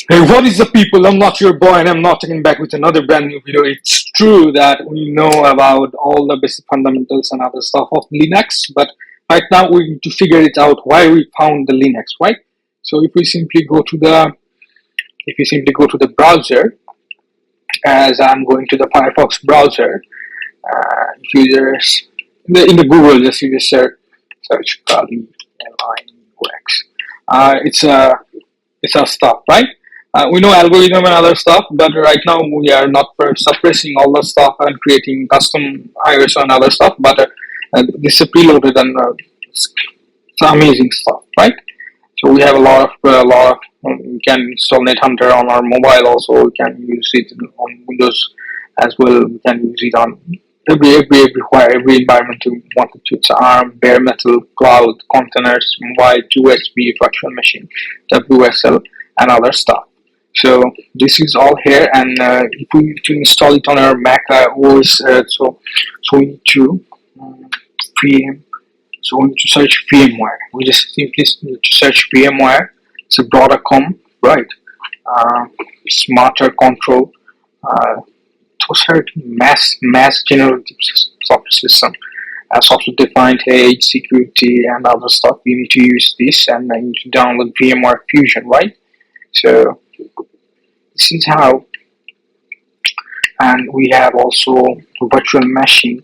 Hey, what is the people? I'm not your boy, and I'm not taking back with another brand new video. It's true that we know about all the basic fundamentals and other stuff of Linux, but right now we need to figure it out why we found the Linux, right? So if we simply go to the browser, as I'm going to the Firefox browser, if you just in the Google, just you just search Kali Linux. It's our stuff, right? We know algorithm and other stuff, but right now we are not suppressing all the stuff and creating custom iOS and other stuff. But this is preloaded and it's amazing stuff, right? So we have we can install NetHunter on our mobile also. We can use it on Windows as well. We can use it on every environment you want it to. It's ARM, bare metal, cloud, containers, mobile, USB, virtual machine, WSL, and other stuff. So this is all here, and if we need to install it on our Mac OS, so we need to VM. So we need to search VMware. We just simply need to search VMware. It's a Broadcom, right? Smarter control. Those are mass generative software system. Software defined age, security, and other stuff. You need to use this, and then you need to download VMware Fusion, right? So this is how, and we have also virtual machine.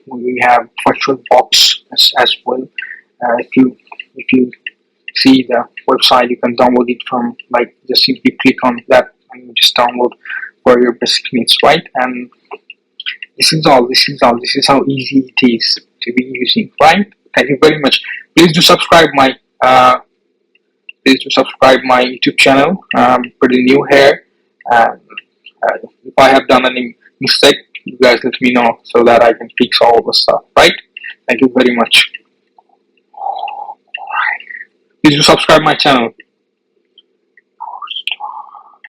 We have virtual box as well. If you see the website, you can download it from, like, just simply click on that and you just download for your basic needs, right? And this is how easy it is to be using, right? Thank you very much. Please do subscribe my YouTube channel. I'm pretty new here. If I have done any mistake, you guys let me know so that I can fix all the stuff, right? Thank you very much. Please do subscribe my channel.